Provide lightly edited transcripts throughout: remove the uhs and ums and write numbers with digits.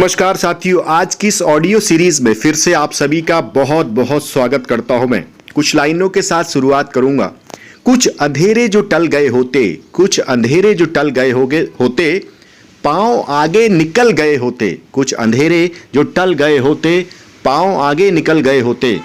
नमस्कार साथियों, आज की इस ऑडियो सीरीज में फिर से आप सभी का बहुत बहुत स्वागत करता हूं। मैं कुछ लाइनों के साथ शुरुआत करूंगा। कुछ अंधेरे जो टल गए होते, पांव आगे निकल गए होते। कुछ अंधेरे जो टल गए होते, पांव आगे निकल गए होते।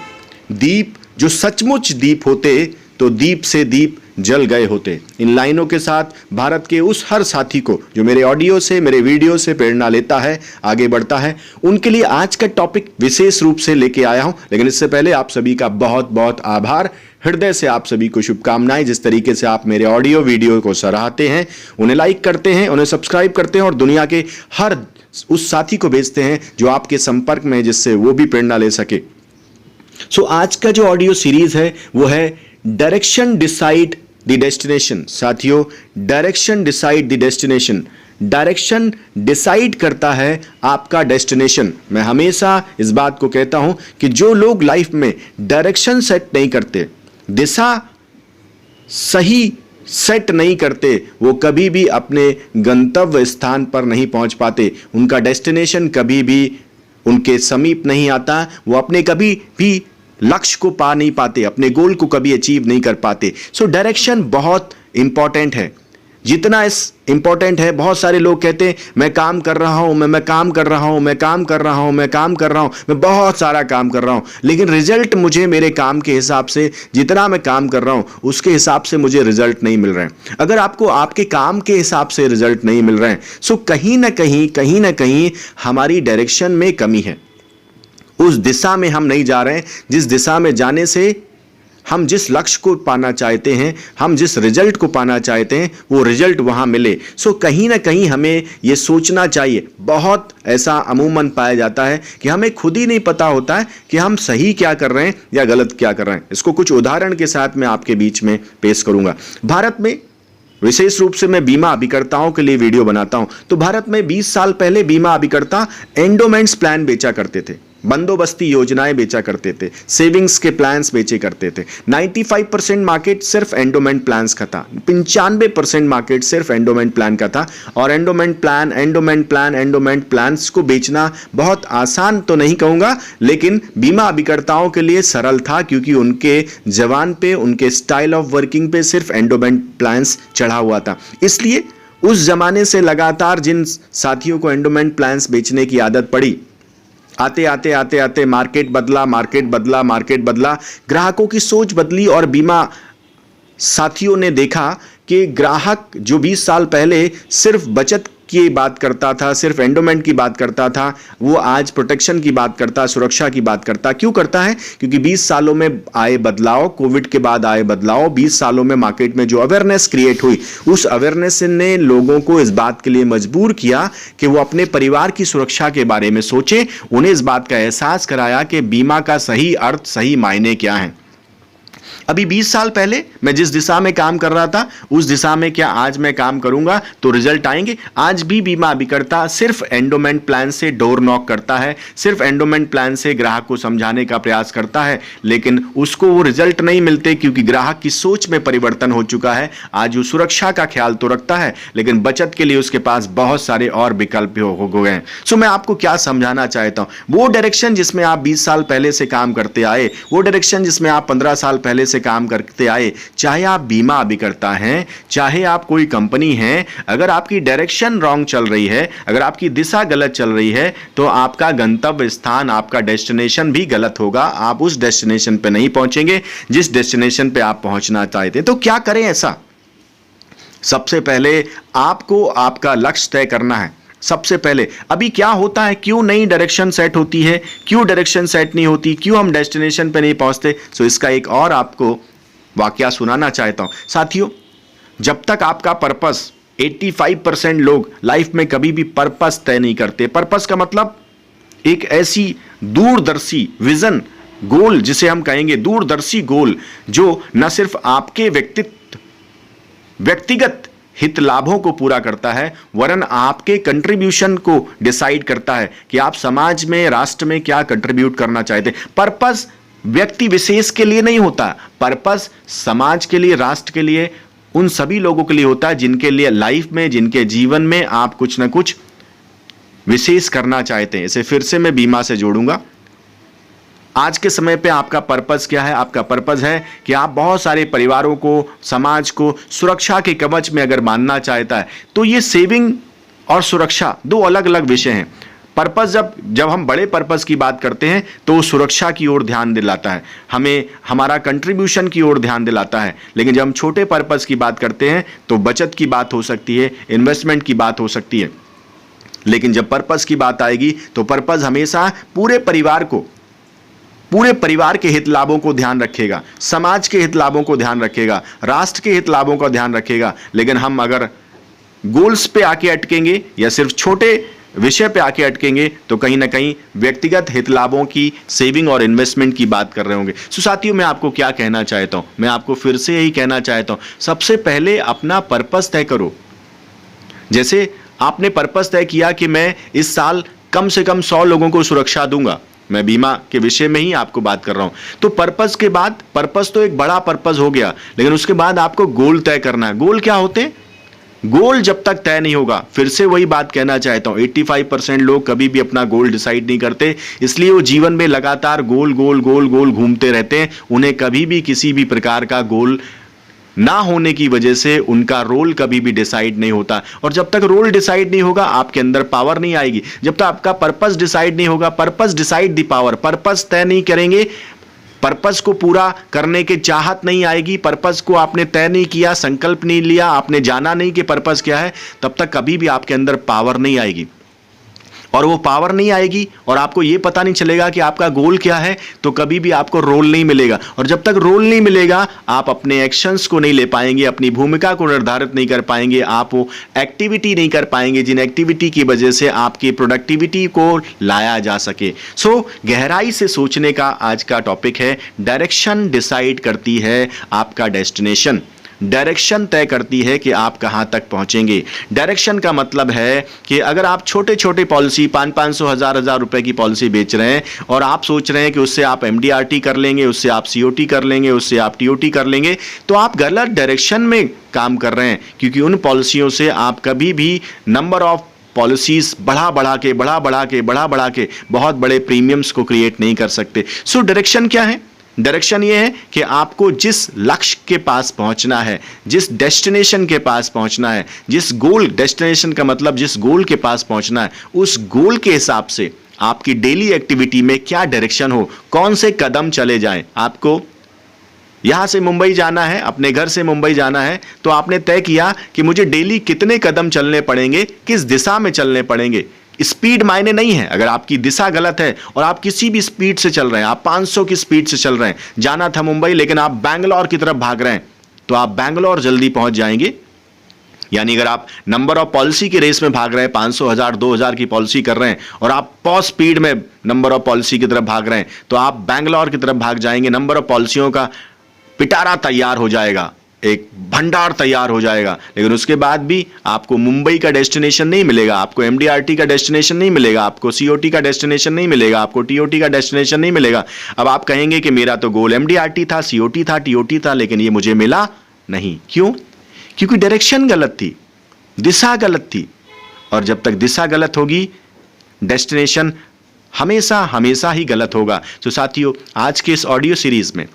दीप जो सचमुच दीप होते, तो दीप से दीप जल गए होते। इन लाइनों के साथ भारत के उस हर साथी को जो मेरे ऑडियो से, मेरे वीडियो से प्रेरणा लेता है, आगे बढ़ता है, उनके लिए आज का टॉपिक विशेष रूप से लेके आया हूं। लेकिन इससे पहले आप सभी का बहुत बहुत आभार, हृदय से आप सभी को शुभकामनाएं। जिस तरीके से आप मेरे ऑडियो वीडियो को सराहते हैं, उन्हें लाइक करते हैं, उन्हें सब्सक्राइब करते हैं और दुनिया के हर उस साथी को भेजते हैं जो आपके संपर्क में, जिससे वो भी प्रेरणा ले सके। आज का जो ऑडियो सीरीज है वो है डायरेक्शन डिसाइड द डेस्टिनेशन। साथियों, direction decide the destination. Direction decide करता है आपका डेस्टिनेशन। मैं हमेशा इस बात को कहता हूं कि जो लोग लाइफ में डायरेक्शन सेट नहीं करते, दिशा सही सेट नहीं करते, वो कभी भी अपने गंतव्य स्थान पर नहीं पहुंच पाते। उनका डेस्टिनेशन कभी भी उनके समीप नहीं आता। वो अपने कभी भी लक्ष्य को पा नहीं पाते, अपने गोल को कभी अचीव नहीं कर पाते। डायरेक्शन बहुत इंपॉर्टेंट है। जितना इस इंपॉर्टेंट है, बहुत सारे लोग कहते हैं मैं काम कर रहा हूं, मैं काम कर रहा हूं, मैं काम कर रहा हूं, मैं काम कर रहा हूं, मैं बहुत सारा काम कर रहा हूं, लेकिन रिजल्ट मुझे मेरे काम के हिसाब से, जितना मैं काम कर रहा हूं उसके हिसाब से मुझे रिजल्ट नहीं मिल रहे हैं। अगर आपको आपके काम के हिसाब से रिजल्ट नहीं मिल रहे हैं, कहीं ना कहीं हमारी डायरेक्शन में कमी है। उस दिशा में हम नहीं जा रहे हैं जिस दिशा में जाने से हम जिस लक्ष्य को पाना चाहते हैं, हम जिस रिजल्ट को पाना चाहते हैं, वो रिजल्ट वहां मिले। कहीं ना कहीं हमें ये सोचना चाहिए। बहुत ऐसा अमूमन पाया जाता है कि हमें खुद ही नहीं पता होता है कि हम सही क्या कर रहे हैं या गलत क्या कर रहे हैं। इसको कुछ उदाहरण के साथ मैं आपके बीच में पेश करूंगा। भारत में विशेष रूप से मैं बीमा अभिकर्ताओं के लिए वीडियो बनाता हूं। तो भारत में 20 साल पहले बीमा अभिकर्ता एंडोमेंट्स प्लान बेचा करते थे, बंदोबस्ती योजनाएं बेचा करते थे, सेविंग्स के प्लान्स बेचे करते थे। 95% मार्केट सिर्फ एंडोमेंट प्लान्स का था, 95% मार्केट सिर्फ एंडोमेंट प्लान का था। और एंडोमेंट प्लान्स को बेचना बहुत आसान तो नहीं कहूंगा, लेकिन बीमा अभिकर्ताओं के लिए सरल था, क्योंकि उनके जवान पे, उनके स्टाइल ऑफ वर्किंग पे सिर्फ एंडोमेंट प्लान्स चढ़ा हुआ था। इसलिए उस जमाने से लगातार जिन साथियों को एंडोमेंट प्लान्स बेचने की आदत पड़ी, आते आते मार्केट बदला, ग्राहकों की सोच बदली और बीमा साथियों ने देखा कि ग्राहक जो 20 साल पहले सिर्फ बचत की बात करता था, सिर्फ एंडोमेंट की बात करता था, वो आज प्रोटेक्शन की बात करता, सुरक्षा की बात करता। क्यों करता है? क्योंकि 20 सालों में आए बदलाव, कोविड के बाद आए बदलाव, 20 सालों में मार्केट में जो अवेयरनेस क्रिएट हुई, उस अवेयरनेस ने लोगों को इस बात के लिए मजबूर किया कि वो अपने परिवार की सुरक्षा के बारे में सोचे। उन्हें इस बात का एहसास कराया कि बीमा का सही अर्थ, सही मायने क्या है। अभी 20 साल पहले मैं जिस दिशा में काम कर रहा था, उस दिशा में क्या आज मैं काम करूंगा तो रिजल्ट आएंगे? आज भी बीमा अभिकर्ता सिर्फ एंडोमेंट प्लान से डोर नॉक करता है, सिर्फ एंडोमेंट प्लान से ग्राहक को समझाने का प्रयास करता है, लेकिन उसको वो रिजल्ट नहीं मिलते, क्योंकि ग्राहक की सोच में परिवर्तन हो चुका है। आज वो सुरक्षा का ख्याल तो रखता है, लेकिन बचत के लिए उसके पास बहुत सारे और विकल्प हो गए हैं। मैं आपको क्या समझाना चाहता हूं, वो डायरेक्शन जिसमें आप 20 साल पहले से काम करते आए, वो डायरेक्शन जिसमें आप 15 साल पहले से काम करते आए, चाहे आप बीमा अभिकर्ता हैं, चाहे आप कोई कंपनी हैं, अगर आपकी डायरेक्शन रॉन्ग चल रही है, अगर आपकी दिशा गलत चल रही है, तो आपका गंतव्य स्थान, आपका डेस्टिनेशन भी गलत होगा। आप उस डेस्टिनेशन पे नहीं पहुंचेंगे जिस डेस्टिनेशन पे आप पहुंचना चाहते हैं। तो क्या करें ऐसा? सबसे पहले आपको आपका लक्ष्य तय करना है। सबसे पहले अभी क्या होता है, क्यों नई डायरेक्शन सेट होती है, क्यों डायरेक्शन सेट नहीं होती, क्यों हम डेस्टिनेशन पे नहीं पहुंचते? इसका एक और आपको वाकया सुनाना चाहता हूं। साथियों, जब तक आपका पर्पस, 85% लोग लाइफ में कभी भी पर्पस तय नहीं करते। पर्पस का मतलब एक ऐसी दूरदर्शी विजन, गोल जिसे हम कहेंगे दूरदर्शी गोल, जो न सिर्फ आपके व्यक्तिगत हित लाभों को पूरा करता है, वरन आपके कंट्रीब्यूशन को डिसाइड करता है कि आप समाज में, राष्ट्र में क्या कंट्रीब्यूट करना चाहते हैं। पर्पस व्यक्ति विशेष के लिए नहीं होता, पर्पस समाज के लिए, राष्ट्र के लिए, उन सभी लोगों के लिए होता है जिनके लिए लाइफ में, जिनके जीवन में आप कुछ ना कुछ विशेष करना चाहते हैं। इसे फिर से मैं बीमा से जोड़ूंगा। आज के समय पे आपका पर्पस क्या है? आपका पर्पस है कि आप बहुत सारे परिवारों को, समाज को सुरक्षा के कवच में अगर बांधना चाहता है, तो ये सेविंग और सुरक्षा दो अलग अलग विषय हैं। पर्पस जब हम बड़े पर्पस की बात करते हैं तो वो सुरक्षा की ओर ध्यान दिलाता है, हमें हमारा कंट्रीब्यूशन की ओर ध्यान दिलाता है। लेकिन जब हम छोटे पर्पस की बात करते हैं तो बचत की बात हो सकती है, इन्वेस्टमेंट की बात हो सकती है। लेकिन जब पर्पस की बात आएगी तो पर्पस हमेशा पूरे परिवार के हित लाभों को ध्यान रखेगा, समाज के हित लाभों को ध्यान रखेगा, राष्ट्र के हित लाभों का ध्यान रखेगा। लेकिन हम अगर गोल्स पे आके अटकेंगे या सिर्फ छोटे विषय पे आके अटकेंगे तो कहीं ना कहीं व्यक्तिगत हित लाभों की, सेविंग और इन्वेस्टमेंट की बात कर रहे होंगे। सो साथियों, मैं आपको क्या कहना चाहता हूं? मैं आपको फिर से यही कहना चाहता हूं, सबसे पहले अपना पर्पस तय करो। जैसे आपने पर्पस तय किया कि मैं इस साल कम से कम 100 लोगों को सुरक्षा दूंगा, मैं बीमा के विषय में ही आपको बात कर रहा हूं। तो पर्पस के बाद, पर्पस तो एक बड़ा पर्पस हो गया, लेकिन उसके बाद आपको गोल तय करना है। गोल क्या होते हैं? गोल जब तक तय नहीं होगा, फिर से वही बात कहना चाहता हूं, 85% लोग कभी भी अपना गोल डिसाइड नहीं करते, इसलिए वो जीवन में लगातार गोल गोल गोल गोल घूमते रहते हैं। उन्हें कभी भी किसी भी प्रकार का गोल ना होने की वजह से उनका रोल कभी भी डिसाइड नहीं होता। और जब तक रोल डिसाइड नहीं होगा, आपके अंदर पावर नहीं आएगी। जब तक आपका पर्पस डिसाइड नहीं होगा, purpose decide the power, purpose तय नहीं करेंगे, पर्पस को पूरा करने की चाहत नहीं आएगी, पर्पस को आपने तय नहीं किया, संकल्प नहीं लिया, आपने जाना नहीं कि पर्पस क्या है, तब तक कभी भी आपके अंदर पावर नहीं आएगी। और वो पावर नहीं आएगी और आपको ये पता नहीं चलेगा कि आपका गोल क्या है, तो कभी भी आपको रोल नहीं मिलेगा। और जब तक रोल नहीं मिलेगा, आप अपने एक्शंस को नहीं ले पाएंगे, अपनी भूमिका को निर्धारित नहीं कर पाएंगे, आप वो एक्टिविटी नहीं कर पाएंगे जिन एक्टिविटी की वजह से आपकी प्रोडक्टिविटी को लाया जा सके। सो गहराई से सोचने का आज का टॉपिक है, डायरेक्शन डिसाइड करती है आपका डेस्टिनेशन। डायरेक्शन तय करती है कि आप कहां तक पहुंचेंगे। डायरेक्शन का मतलब है कि अगर आप छोटे छोटे पॉलिसी 500 1000 रुपए की पॉलिसी बेच रहे हैं और आप सोच रहे हैं कि उससे आप MDRT कर लेंगे, उससे आप COT कर लेंगे, उससे आप TOT कर लेंगे, तो आप गलत डायरेक्शन में काम कर रहे हैं। क्योंकि उन पॉलिसियों से आप कभी भी नंबर ऑफ पॉलिसीज बढ़ा बढ़ा के बहुत बड़े प्रीमियम्स को क्रिएट नहीं कर सकते। सो डायरेक्शन क्या है? डायरेक्शन ये है कि आपको जिस लक्ष्य के पास पहुंचना है, जिस डेस्टिनेशन के पास पहुंचना है, जिस गोल, डेस्टिनेशन का मतलब जिस गोल के पास पहुंचना है, उस गोल के हिसाब से आपकी डेली एक्टिविटी में क्या डायरेक्शन हो, कौन से कदम चले जाएं। आपको यहां से मुंबई जाना है, अपने घर से मुंबई जाना है, तो आपने तय किया कि मुझे डेली कितने कदम चलने पड़ेंगे, किस दिशा में चलने पड़ेंगे। स्पीड मायने नहीं है। अगर आपकी दिशा गलत है और आप किसी भी स्पीड से चल रहे हैं, आप 500 की स्पीड से चल रहे हैं, जाना था मुंबई लेकिन आप बैंगलोर की तरफ भाग रहे हैं, तो आप बैंगलोर जल्दी पहुंच जाएंगे। यानी अगर आप नंबर ऑफ पॉलिसी की रेस में भाग रहे हैं, 500 1000 2000 की पॉलिसी कर रहे हैं और आप पॉज स्पीड में नंबर ऑफ पॉलिसी की तरफ भाग रहे हैं, तो आप बैंगलोर की तरफ भाग जाएंगे। नंबर ऑफ पॉलिसियों का पिटारा तैयार हो जाएगा, एक भंडार तैयार हो जाएगा, लेकिन उसके बाद भी आपको मुंबई का डेस्टिनेशन नहीं मिलेगा, आपको MDRT का डेस्टिनेशन नहीं मिलेगा, आपको COT का डेस्टिनेशन नहीं मिलेगा, आपको TOT का डेस्टिनेशन नहीं मिलेगा। अब आप कहेंगे कि मेरा तो गोल MDRT था, COT था, TOT था, लेकिन ये मुझे मिला नहीं। क्यों? क्योंकि डायरेक्शन गलत थी, दिशा गलत थी। और जब तक दिशा गलत होगी, डेस्टिनेशन हमेशा ही गलत होगा। तो साथियों, आज के इस ऑडियो सीरीज में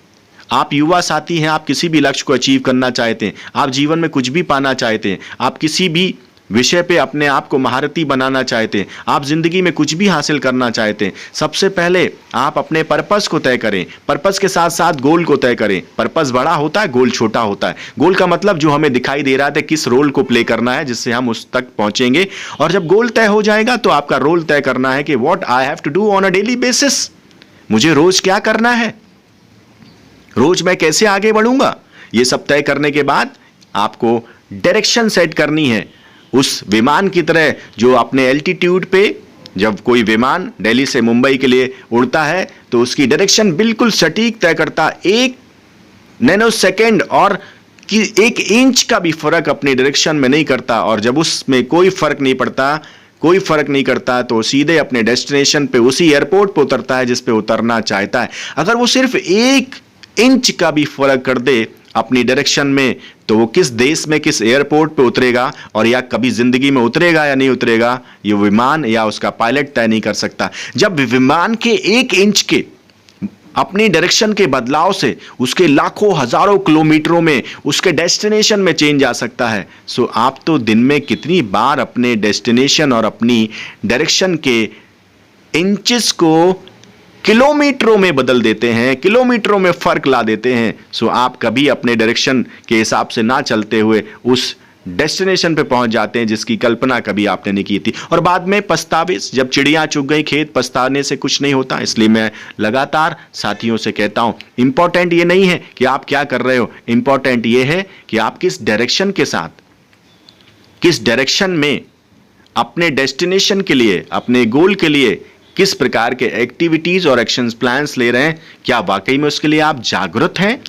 आप युवा साथी हैं, आप किसी भी लक्ष्य को अचीव करना चाहते हैं, आप जीवन में कुछ भी पाना चाहते हैं, आप किसी भी विषय पे अपने आप को महारथी बनाना चाहते हैं, आप जिंदगी में कुछ भी हासिल करना चाहते हैं, सबसे पहले आप अपने पर्पस को तय करें। पर्पस के साथ साथ गोल को तय करें। पर्पस बड़ा होता है, गोल छोटा होता है। गोल का मतलब जो हमें दिखाई दे रहा है, किस रोल को प्ले करना है जिससे हम उस तक पहुंचेंगे। और जब गोल तय हो जाएगा तो आपका रोल तय करना है कि what I have to do on a daily basis. मुझे रोज क्या करना है, रोज मैं कैसे आगे बढ़ूंगा, ये सब तय करने के बाद आपको डायरेक्शन सेट करनी है। उस विमान की तरह जो अपने एल्टीट्यूड पे, जब कोई विमान दिल्ली से मुंबई के लिए उड़ता है तो उसकी डायरेक्शन बिल्कुल सटीक तय करता, 1 नैनो सेकेंड और कि 1 इंच का भी फर्क अपनी डायरेक्शन में नहीं करता। और जब उसमें कोई फर्क नहीं करता तो सीधे अपने डेस्टिनेशन पे, उसी एयरपोर्ट पे उतरता है जिस पे उतरना चाहता है। अगर वो सिर्फ 1 इंच का भी फर्क कर दे, अपनी डायरेक्शन में, तो वो किस देश में किस एयरपोर्ट पे उतरेगा और या कभी जिंदगी में उतरेगा या नहीं उतरेगा, ये विमान या उसका पायलट तय नहीं कर सकता। जब विमान के 1 इंच के अपनी डायरेक्शन के बदलाव से उसके लाखों हजारों किलोमीटरों में उसके डेस्टिनेशन में चेंज आ सकता है, सो आप तो दिन में कितनी बार अपने डेस्टिनेशन और अपनी डायरेक्शन के इंचेस को किलोमीटरों में बदल देते हैं, किलोमीटरों में फर्क ला देते हैं। सो आप कभी अपने डायरेक्शन के हिसाब से ना चलते हुए उस डेस्टिनेशन पे पहुंच जाते हैं जिसकी कल्पना कभी आपने नहीं की थी, और बाद में पछतावे, जब चिड़ियां चुग गई खेत, पछताने से कुछ नहीं होता। इसलिए मैं लगातार साथियों से कहता हूं, इंपॉर्टेंट ये नहीं है कि आप क्या कर रहे हो, इंपॉर्टेंट ये है कि आप किस डायरेक्शन के साथ, किस डायरेक्शन में अपने डेस्टिनेशन के लिए, अपने गोल के लिए किस प्रकार के एक्टिविटीज और एक्शंस प्लान्स ले रहे हैं। क्या वाकई में उसके लिए आप जागरूक हैं?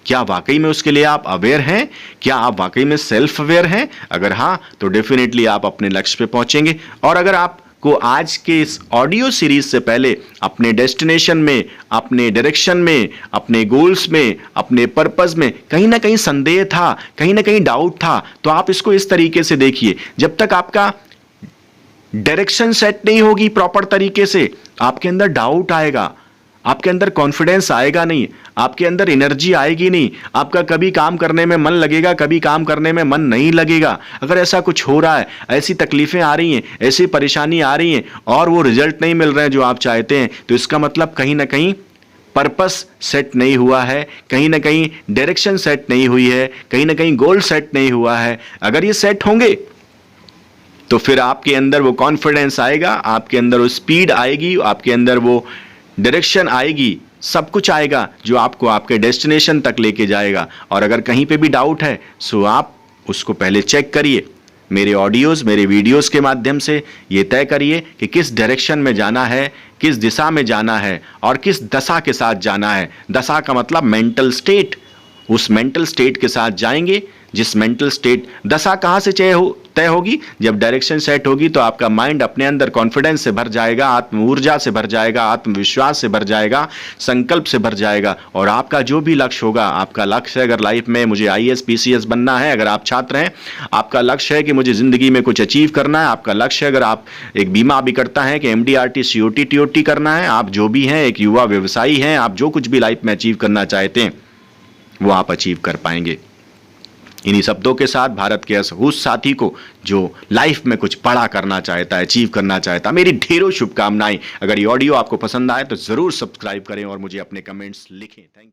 क्या वाकई में उसके लिए आप अवेयर हैं? क्या आप वाकई में सेल्फ अवेयर हैं? अगर हाँ, तो डेफिनेटली आप अपने लक्ष्य पे पहुंचेंगे। और अगर आपको आज के इस ऑडियो सीरीज से पहले अपने डेस्टिनेशन में, अपने डायरेक्शन में, अपने गोल्स में, अपने पर्पस में कहीं ना कहीं संदेह था, कहीं ना कहीं डाउट था, तो आप इसको इस तरीके से देखिए, जब तक आपका डायरेक्शन सेट नहीं होगी प्रॉपर तरीके से, आपके अंदर डाउट आएगा, आपके अंदर कॉन्फिडेंस आएगा नहीं, आपके अंदर एनर्जी आएगी नहीं, आपका कभी काम करने में मन लगेगा, कभी काम करने में मन नहीं लगेगा। अगर ऐसा कुछ हो रहा है, ऐसी तकलीफें आ रही हैं, ऐसी परेशानी आ रही हैं और वो रिजल्ट नहीं मिल रहे हैं जो आप चाहते हैं, तो इसका मतलब कहीं ना कहीं पर्पस सेट नहीं हुआ है, कहीं ना कहीं डायरेक्शन सेट नहीं हुई है, कहीं ना कहीं गोल सेट नहीं हुआ है। अगर ये सेट होंगे तो फिर आपके अंदर वो कॉन्फिडेंस आएगा, आपके अंदर वो स्पीड आएगी, आपके अंदर वो डायरेक्शन आएगी, सब कुछ आएगा जो आपको आपके डेस्टिनेशन तक लेके जाएगा। और अगर कहीं पे भी डाउट है, सो आप उसको पहले चेक करिए, मेरे ऑडियोज, मेरे वीडियोस के माध्यम से ये तय करिए कि किस डायरेक्शन में जाना है, किस दिशा में जाना है और किस दशा के साथ जाना है। दशा का मतलब मेंटल स्टेट, उस मेंटल स्टेट के साथ जाएंगे जिस मेंटल स्टेट, दशा कहाँ से तय होगी, जब डायरेक्शन सेट होगी तो आपका माइंड अपने अंदर कॉन्फिडेंस से भर जाएगा, आत्म ऊर्जा से भर जाएगा, आत्मविश्वास से भर जाएगा, संकल्प से भर जाएगा। और आपका जो भी लक्ष्य होगा, आपका लक्ष्य है अगर लाइफ में मुझे IAS PCS बनना है, अगर आप छात्र हैं, आपका लक्ष्य है कि मुझे जिंदगी में कुछ अचीव करना है, आपका लक्ष्य है अगर आप एक बीमा अभिकर्ता हैं कि MDRT COT TOT करना है, आप जो भी हैं, एक युवा व्यवसायी हैं, आप जो कुछ भी लाइफ में अचीव करना चाहते हैं वो आप अचीव कर पाएंगे। इन्हीं शब्दों के साथ भारत के उस साथी को जो लाइफ में कुछ बड़ा करना चाहता है, अचीव करना चाहता है, मेरी ढेरों शुभकामनाएं। अगर ये ऑडियो आपको पसंद आए तो जरूर सब्सक्राइब करें और मुझे अपने कमेंट्स लिखें। Thank you.